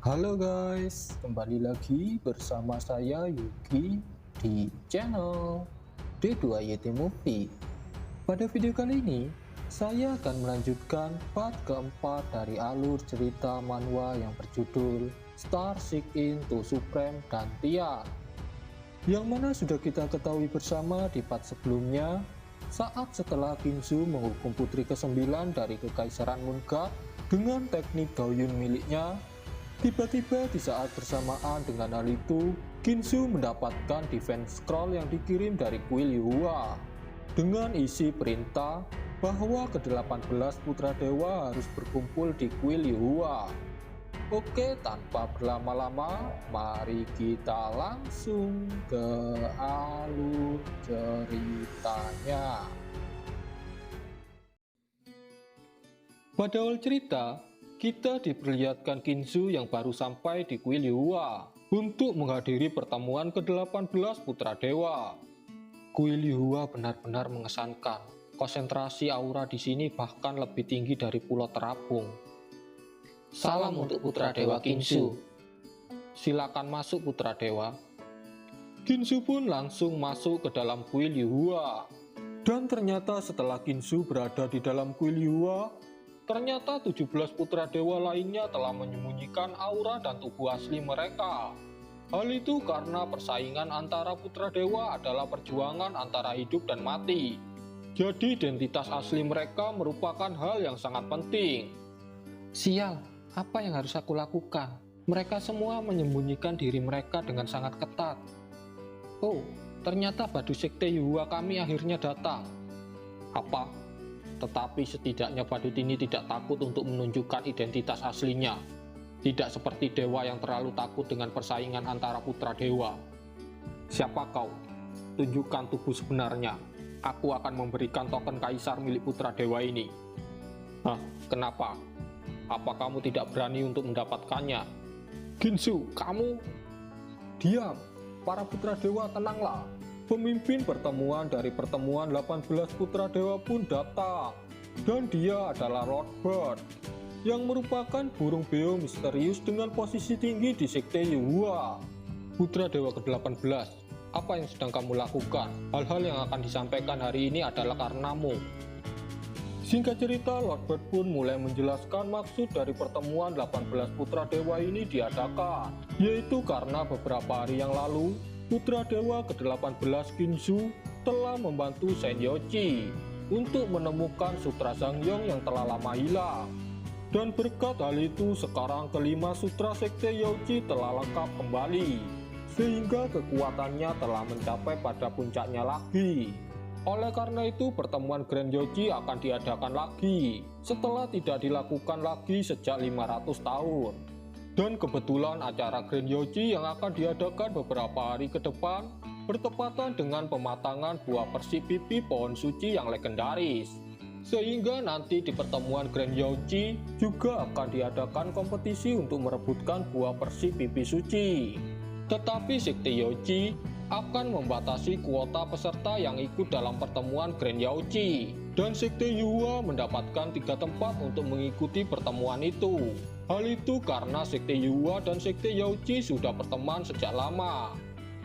Halo guys, kembali lagi bersama saya Yuki di channel D2YT Movie. Pada video kali ini, saya akan melanjutkan part keempat dari alur cerita manhwa yang berjudul Star Seek into Supreme Dantian, yang mana sudah kita ketahui bersama di part sebelumnya, saat setelah Kinsu menghukum putri ke-9 dari Kekaisaran Moon God dengan teknik Gaoyun miliknya. Tiba-tiba di saat bersamaan dengan hal itu, Kinsu mendapatkan defense scroll yang dikirim dari kuil Yuhua dengan isi perintah bahwa ke-18 putra dewa harus berkumpul di kuil Yuhua. Oke, tanpa berlama-lama, mari kita langsung ke alur ceritanya. Pada awal cerita, kita diperlihatkan Kinsu yang baru sampai di kuil Yuhua untuk menghadiri pertemuan ke-18 putra dewa. Kuil Yuhua benar-benar mengesankan. Konsentrasi aura di sini bahkan lebih tinggi dari pulau terapung. Salam untuk putra dewa Kinsu. Silakan masuk putra dewa. Kinsu pun langsung masuk ke dalam kuil Yuhua. Dan ternyata setelah Kinsu berada di dalam kuil Yuhua, ternyata 17 putra dewa lainnya telah menyembunyikan aura dan tubuh asli mereka. Hal itu karena persaingan antara putra dewa adalah perjuangan antara hidup dan mati. Jadi identitas asli mereka merupakan hal yang sangat penting. Sial, apa yang harus aku lakukan? Mereka semua menyembunyikan diri mereka dengan sangat ketat. Oh, ternyata Badu Sekte Yuhua kami akhirnya datang. Apa? Tetapi setidaknya badut ini tidak takut untuk menunjukkan identitas aslinya. Tidak seperti dewa yang terlalu takut dengan persaingan antara putra dewa. Siapa kau? Tunjukkan tubuh sebenarnya. Aku akan memberikan token kaisar milik putra dewa ini. Hah? Kenapa? Apa kamu tidak berani untuk mendapatkannya? Kinsu, kamu? Diam. Para putra dewa, tenanglah. Pemimpin pertemuan dari pertemuan 18 putra dewa pun datang, dan dia adalah Lord Bird, yang merupakan burung beo misterius dengan posisi tinggi di Sekte Yuhua. Putra dewa ke-18, apa yang sedang kamu lakukan? Hal-hal yang akan disampaikan hari ini adalah karenamu. Singkat cerita, Lord Bird pun mulai menjelaskan maksud dari pertemuan 18 putra dewa ini diadakan, yaitu karena beberapa hari yang lalu, putra dewa ke-18 Kinsu telah membantu Senyoji untuk menemukan Sutra Zangyong yang telah lama hilang. Dan berkat hal itu, sekarang kelima Sutra Sekte Yoji telah lengkap kembali, sehingga kekuatannya telah mencapai pada puncaknya lagi. Oleh karena itu, pertemuan Grand Yoji akan diadakan lagi, setelah tidak dilakukan lagi sejak 500 tahun. Dan kebetulan acara Grand Yoji yang akan diadakan beberapa hari ke depan bertepatan dengan pematangan buah persik pipi pohon suci yang legendaris. Sehingga nanti di pertemuan Grand Yoji juga akan diadakan kompetisi untuk merebutkan buah persik pipi suci. Tetapi Sekte Yoji akan membatasi kuota peserta yang ikut dalam pertemuan Grand Yoji. Dan Sekte Yuhua mendapatkan 3 tempat untuk mengikuti pertemuan itu. Hal itu karena Sekte Yuhua dan Sekte Yoji sudah berteman sejak lama.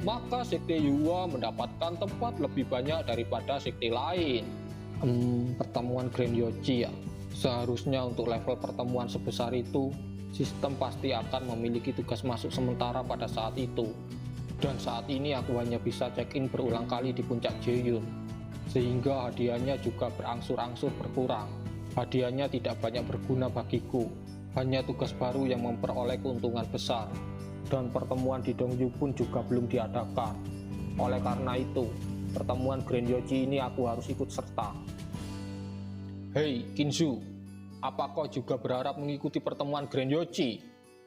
Maka Sekte Yuhua mendapatkan tempat lebih banyak daripada sekte lain. Pertemuan Grand Yoji ya. Seharusnya untuk level pertemuan sebesar itu, sistem pasti akan memiliki tugas masuk sementara pada saat itu. Dan saat ini aku hanya bisa check-in berulang kali di puncak Jeoyun, sehingga hadiahnya juga berangsur-angsur berkurang. Hadiahnya tidak banyak berguna bagiku, hanya tugas baru yang memperoleh keuntungan besar. Dan pertemuan di Dongyu pun juga belum diadakan. Oleh karena itu, pertemuan Grand Yoji ini aku harus ikut serta. Hei Kinsu, apa kau juga berharap mengikuti pertemuan Grand Yoji?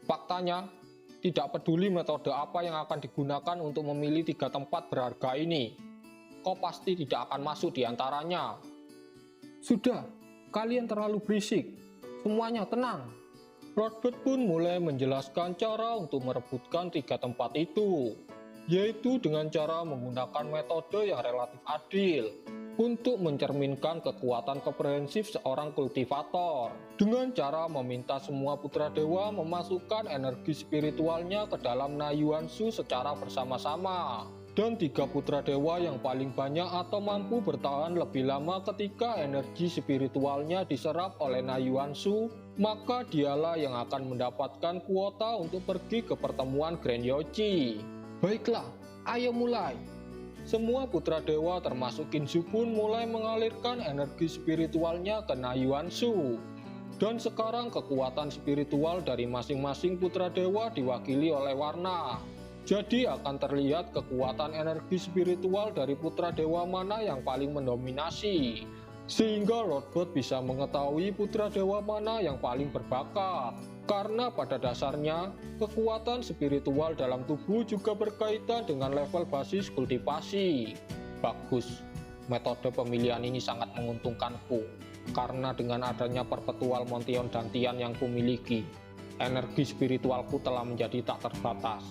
Faktanya, tidak peduli metode apa yang akan digunakan untuk memilih 3 tempat berharga ini, kau pasti tidak akan masuk di antaranya. Sudah, kalian terlalu berisik. Semuanya tenang. Lord Bird pun mulai menjelaskan cara untuk merebutkan 3 tempat itu, yaitu dengan cara menggunakan metode yang relatif adil untuk mencerminkan kekuatan komprehensif seorang kultivator, dengan cara meminta semua putra dewa memasukkan energi spiritualnya ke dalam Naiyuansu secara bersama-sama. Dan 3 putra dewa yang paling banyak atau mampu bertahan lebih lama ketika energi spiritualnya diserap oleh Naiyuansu, maka dialah yang akan mendapatkan kuota untuk pergi ke pertemuan Grand Yoji. Baiklah, ayo mulai. Semua putra dewa termasuk Ginsu pun mulai mengalirkan energi spiritualnya ke Naiyuansu. Dan sekarang kekuatan spiritual dari masing-masing putra dewa diwakili oleh warna. Jadi akan terlihat kekuatan energi spiritual dari putra dewa mana yang paling mendominasi. Sehingga Lord Bird bisa mengetahui putra dewa mana yang paling berbakat. Karena pada dasarnya, kekuatan spiritual dalam tubuh juga berkaitan dengan level basis kultivasi. Bagus, metode pemilihan ini sangat menguntungkanku. Karena dengan adanya perpetual Montion Dantian yang kumiliki, energi spiritualku telah menjadi tak terbatas.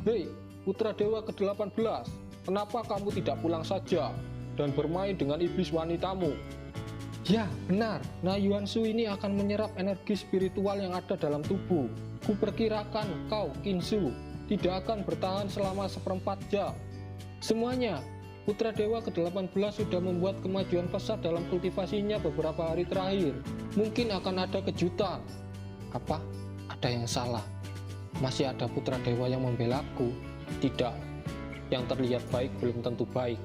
Hei, putra dewa ke-18, kenapa kamu tidak pulang saja dan bermain dengan iblis wanitamu? Ya, benar. Naiyuansu ini akan menyerap energi spiritual yang ada dalam tubuh. Kuperkirakan kau, Ginsu, tidak akan bertahan selama 1/4 jam. Semuanya, putra dewa ke-18 sudah membuat kemajuan pesat dalam kultivasinya beberapa hari terakhir. Mungkin akan ada kejutan. Apa? Ada yang salah? Masih ada putra dewa yang membelaku? Tidak. Yang terlihat baik belum tentu baik.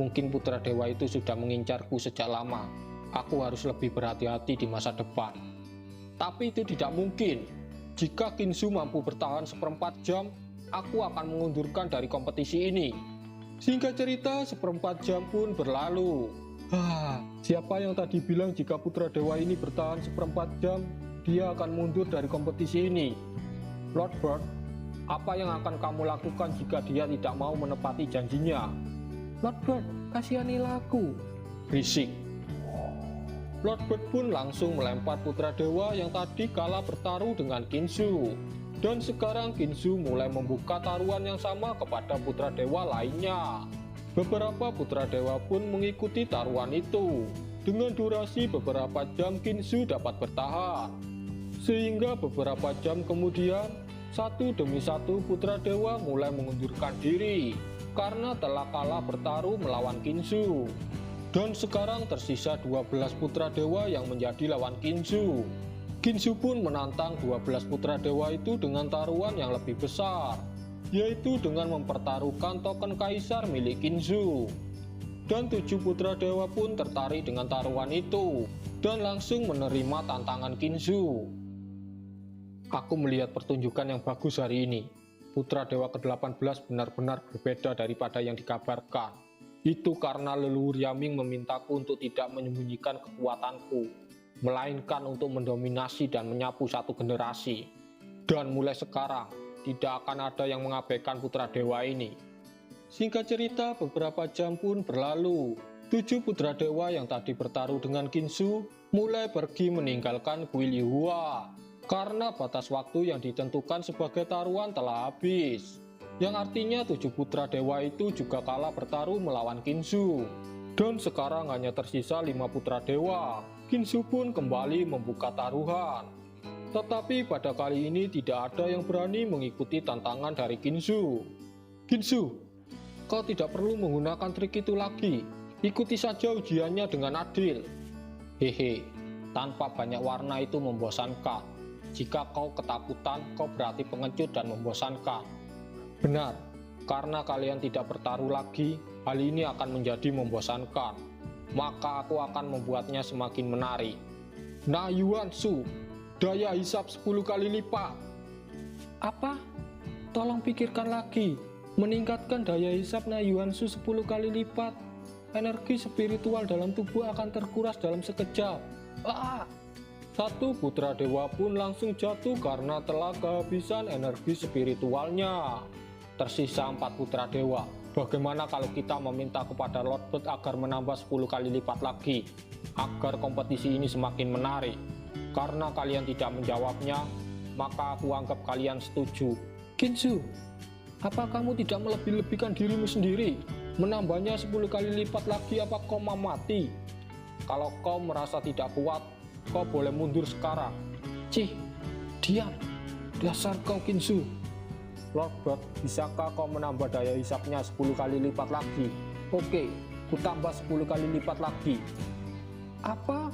Mungkin putra dewa itu sudah mengincarku sejak lama. Aku harus lebih berhati-hati di masa depan. Tapi itu tidak mungkin. Jika Ginsu mampu bertahan 1/4 jam, aku akan mengundurkan dari kompetisi ini. Singkat cerita, 1/4 jam pun berlalu. Siapa yang tadi bilang jika putra dewa ini bertahan 1/4 jam, dia akan mundur dari kompetisi ini? Lord Bird, apa yang akan kamu lakukan jika dia tidak mau menepati janjinya? Lord Bird, kasihanilah aku. Berisik. Lord Bird pun langsung melempar putra dewa yang tadi kalah bertaruh dengan Ginsu. Dan sekarang Ginsu mulai membuka taruhan yang sama kepada putra dewa lainnya. Beberapa putra dewa pun mengikuti taruhan itu. Dengan durasi beberapa jam Ginsu dapat bertahan. Sehingga beberapa jam kemudian, satu demi satu putra dewa mulai mengundurkan diri karena telah kalah bertaruh melawan Ginsu. Dan sekarang tersisa 12 putra dewa yang menjadi lawan Ginsu. Ginsu pun menantang 12 putra dewa itu dengan taruhan yang lebih besar, yaitu dengan mempertaruhkan token kaisar milik Ginsu. Dan 7 putra dewa pun tertarik dengan taruhan itu, dan langsung menerima tantangan Ginsu. Aku melihat pertunjukan yang bagus hari ini. Putra dewa ke-18 benar-benar berbeda daripada yang dikabarkan. Itu karena leluhur Yaming memintaku untuk tidak menyembunyikan kekuatanku, melainkan untuk mendominasi dan menyapu satu generasi. Dan mulai sekarang, tidak akan ada yang mengabaikan putra dewa ini. Singkat cerita, beberapa jam pun berlalu. 7 putra dewa yang tadi bertaruh dengan Ginsu mulai pergi meninggalkan kuil Lihua, karena batas waktu yang ditentukan sebagai taruhan telah habis. Yang artinya 7 putra dewa itu juga kalah bertaruh melawan Ginsu. Dan sekarang hanya tersisa 5 putra dewa. Ginsu pun kembali membuka taruhan. Tetapi pada kali ini tidak ada yang berani mengikuti tantangan dari Ginsu. Ginsu, kau tidak perlu menggunakan trik itu lagi. Ikuti saja ujiannya dengan adil. Hehe, tanpa banyak warna itu membosankan. Jika kau ketakutan, kau berarti pengecut dan membosankan. Benar, karena kalian tidak bertaruh lagi, hal ini akan menjadi membosankan. Maka aku akan membuatnya semakin menarik. Naiyuansu, daya hisap 10 kali lipat. Apa? Tolong pikirkan lagi. Meningkatkan daya hisap Naiyuansu 10 kali lipat. Energi spiritual dalam tubuh akan terkuras dalam sekejap. Satu putra dewa pun langsung jatuh karena telah kehabisan energi spiritualnya. Tersisa 4 putra dewa. Bagaimana kalau kita meminta kepada Lord Bird agar menambah 10 kali lipat lagi, agar kompetisi ini semakin menarik? Karena kalian tidak menjawabnya, maka aku anggap kalian setuju. Ginsu, Apa kamu tidak melebih-lebihkan dirimu sendiri? Menambahnya 10 kali lipat lagi apa kau mau mati? Kalau kau merasa tidak kuat, kau boleh mundur sekarang. Cih, diam. Dasar kau Kinsu. Lord Bird, bisakah kau menambah daya hisapnya 10 kali lipat lagi? Oke, ku tambah 10 kali lipat lagi. Apa?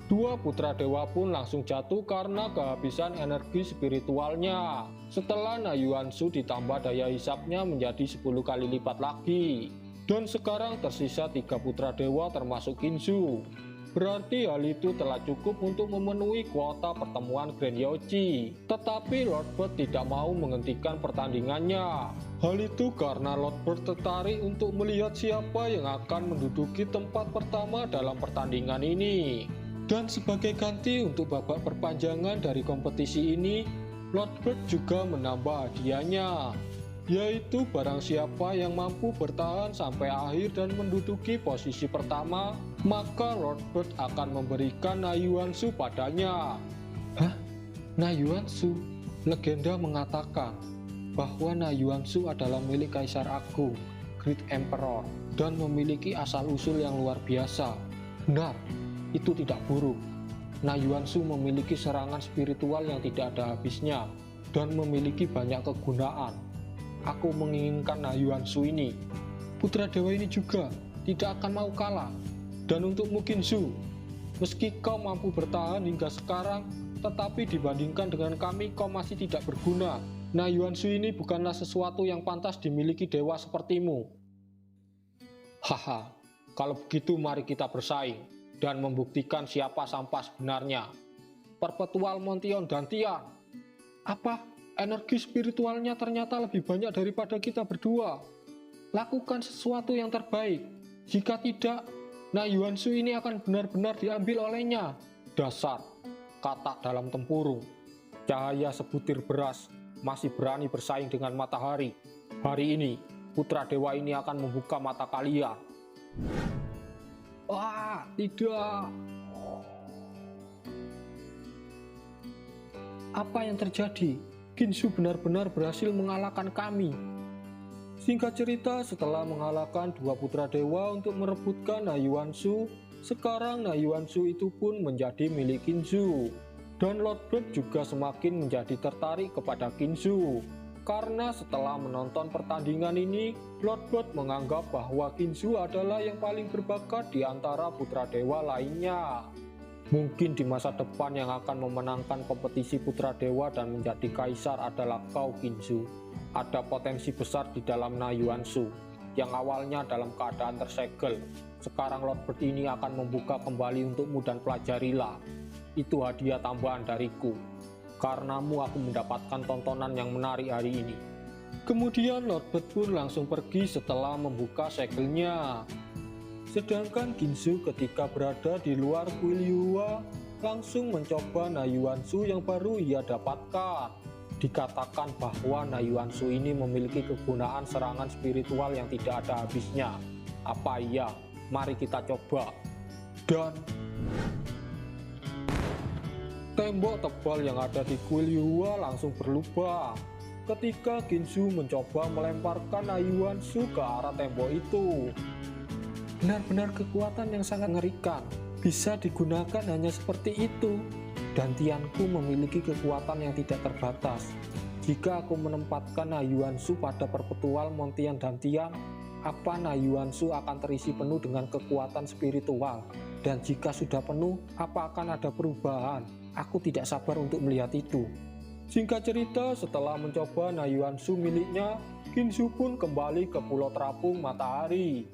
Dua putra dewa pun langsung jatuh karena kehabisan energi spiritualnya. Setelah Nayuansu ditambah daya hisapnya menjadi 10 kali lipat lagi. Dan sekarang tersisa 3 putra dewa termasuk Kinsu. Berarti hal itu telah cukup untuk memenuhi kuota pertemuan Grand Yoji. Tetapi Lord Bird tidak mau menghentikan pertandingannya. Hal itu karena Lord Bird tertarik untuk melihat siapa yang akan menduduki tempat pertama dalam pertandingan ini. Dan sebagai ganti untuk babak perpanjangan dari kompetisi ini, Lord Bird juga menambah hadiahnya, yaitu barang siapa yang mampu bertahan sampai akhir dan menduduki posisi pertama, maka Lord Bird akan memberikan Nayuansu padanya. Hah? Nayuansu? Legenda mengatakan bahwa Nayuansu adalah milik Kaisar Agung, Great Emperor, dan memiliki asal-usul yang luar biasa. Benar, itu tidak buruk. Nayuansu memiliki serangan spiritual yang tidak ada habisnya dan memiliki banyak kegunaan. Aku menginginkan Nayuansu ini. Putra dewa ini juga tidak akan mau kalah. Dan untukmu Kinsu, meski kau mampu bertahan hingga sekarang, tetapi dibandingkan dengan kami kau masih tidak berguna. Nayuansu ini bukanlah sesuatu yang pantas dimiliki dewa sepertimu. Haha, kalau begitu mari kita bersaing dan membuktikan siapa sampah sebenarnya. Perpetual Montion Dantian. Apa? Energi spiritualnya ternyata lebih banyak daripada kita berdua. Lakukan sesuatu yang terbaik. Jika tidak, Nayuansu ini akan benar-benar diambil olehnya. Dasar, katak dalam tempurung. Cahaya sebutir beras masih berani bersaing dengan matahari. Hari ini, putra dewa ini akan membuka mata kalian. Wah, tidak. Apa yang terjadi? Kinsu benar-benar berhasil mengalahkan kami. Singkat cerita, setelah mengalahkan 2 putra dewa untuk merebutkan Nayuansu, sekarang Nayuansu itu pun menjadi milik Kinsu. Dan Lord Bird juga semakin menjadi tertarik kepada Kinsu. Karena setelah menonton pertandingan ini, Lord Bird menganggap bahwa Kinsu adalah yang paling berbakat di antara putra dewa lainnya. Mungkin di masa depan yang akan memenangkan kompetisi putra dewa dan menjadi kaisar adalah kau Kinsu. Ada potensi besar di dalam Nayuansu, yang awalnya dalam keadaan tersegel. Sekarang Lord Bird ini akan membuka kembali untukmu dan pelajarilah. Itu hadiah tambahan dariku. Karenamu aku mendapatkan tontonan yang menarik hari ini. Kemudian Lord Bird pun langsung pergi setelah membuka segelnya. Sedangkan Kinsu ketika berada di luar kuil Yuwa langsung mencoba Nayuansu yang baru ia dapatkan. Dikatakan bahwa Nayuansu ini memiliki kegunaan serangan spiritual yang tidak ada habisnya. Apa iya? Mari kita coba. Dan tembok tebal yang ada di kuil Yuwa langsung berlubang ketika Kinsu mencoba melemparkan Nayuansu ke arah tembok itu. Benar-benar kekuatan yang sangat mengerikan. Bisa digunakan hanya seperti itu. Dantianku memiliki kekuatan yang tidak terbatas. Jika aku menempatkan Nayuansu pada perpetual Montion Dantian, apa Nayuansu akan terisi penuh dengan kekuatan spiritual? Dan jika sudah penuh, apa akan ada perubahan? Aku tidak sabar untuk melihat itu. Singkat cerita, setelah mencoba Nayuansu miliknya, Kinsu pun kembali ke Pulau Terapung Matahari.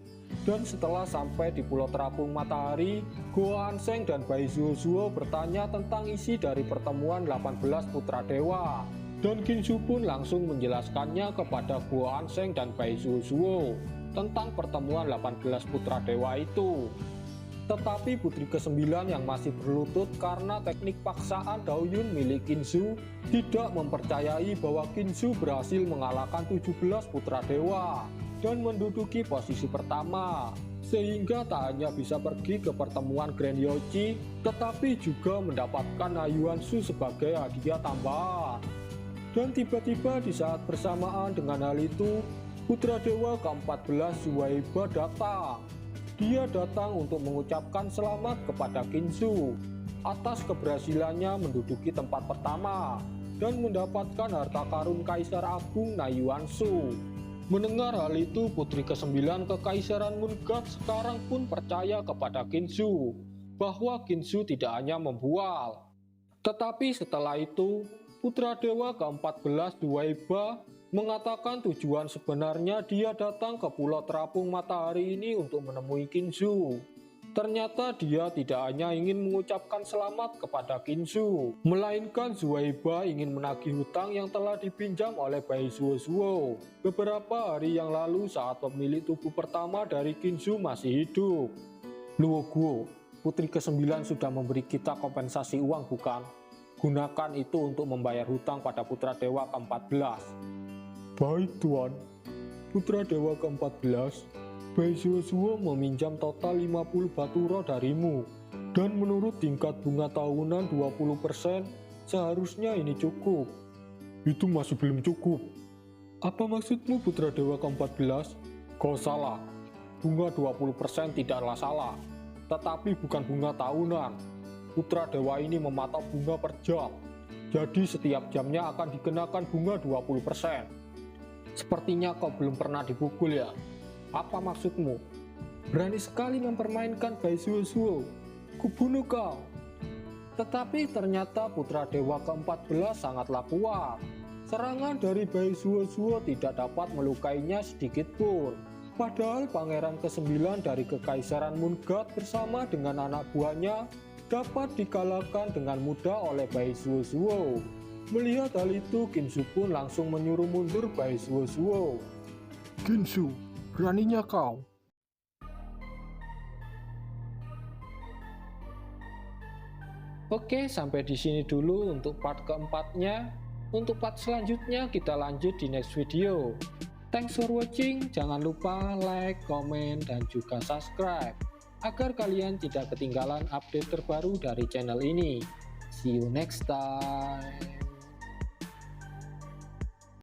Dan setelah sampai di Pulau Terapung Matahari, Guo Anseng dan Bai Zuo bertanya tentang isi dari pertemuan 18 putra dewa. Dan Kinsu pun langsung menjelaskannya kepada Guo Anseng dan Bai Zuo tentang pertemuan 18 putra dewa itu. Tetapi putri ke-9 yang masih berlutut karena teknik paksaan Daoyun milik Kinsu tidak mempercayai bahwa Kinsu berhasil mengalahkan 17 putra dewa dan menduduki posisi pertama, sehingga tak hanya bisa pergi ke pertemuan Grand Yoji, tetapi juga mendapatkan Nayuansu sebagai hadiah tambahan. Dan tiba-tiba di saat bersamaan dengan hal itu, putra dewa ke-14 Zuhaiba datang. Dia datang untuk mengucapkan selamat kepada Qinzhou atas keberhasilannya menduduki tempat pertama dan mendapatkan harta karun Kaisar Agung Naiyuanshu. Mendengar hal itu, putri ke-9 Kekaisaran Munggat sekarang pun percaya kepada Qinzhou bahwa Qinzhou tidak hanya membual. Tetapi setelah itu, putra dewa ke-14 Zuhaiba mengatakan tujuan sebenarnya dia datang ke Pulau Terapung Matahari ini untuk menemui Qinzhou. Ternyata dia tidak hanya ingin mengucapkan selamat kepada Qinzhou, melainkan Zuhaiba ingin menagih hutang yang telah dipinjam oleh Bai Zuozhuo beberapa hari yang lalu saat pemilik tubuh pertama dari Qinzhou masih hidup. Luo Guo, putri ke-9 sudah memberi kita kompensasi uang bukan? Gunakan itu untuk membayar hutang pada putra dewa ke-14. Baik tuan, putra dewa ke-14, Bai Zuozhuo meminjam total 50 batu roh darimu, dan menurut tingkat bunga tahunan 20%, seharusnya ini cukup. Itu masih belum cukup. Apa maksudmu putra dewa ke-14? Kau salah, bunga 20% tidaklah salah, tetapi bukan bunga tahunan. Putra dewa ini mematok bunga per jam, jadi setiap jamnya akan dikenakan bunga 20%. Sepertinya kau belum pernah dipukul ya? Apa maksudmu? Berani sekali mempermainkan Bai Zuozhuo. Kubunuh kau. Tetapi ternyata putra dewa ke-14 sangatlah kuat. Serangan dari Bai Zuozhuo tidak dapat melukainya sedikit pun. Padahal pangeran ke-9 dari Kekaisaran Munggat bersama dengan anak buahnya dapat dikalahkan dengan mudah oleh Bai Zuozhuo. Melihat hal itu, Qinzhou pun langsung menyuruh mundur Bai Zuozhuo. Qinzhou, beraninya kau. Oke, sampai di sini dulu untuk part keempatnya. Untuk part selanjutnya kita lanjut di next video. Thanks for watching, jangan lupa like, komen, dan juga subscribe agar kalian tidak ketinggalan update terbaru dari channel ini. See you next time.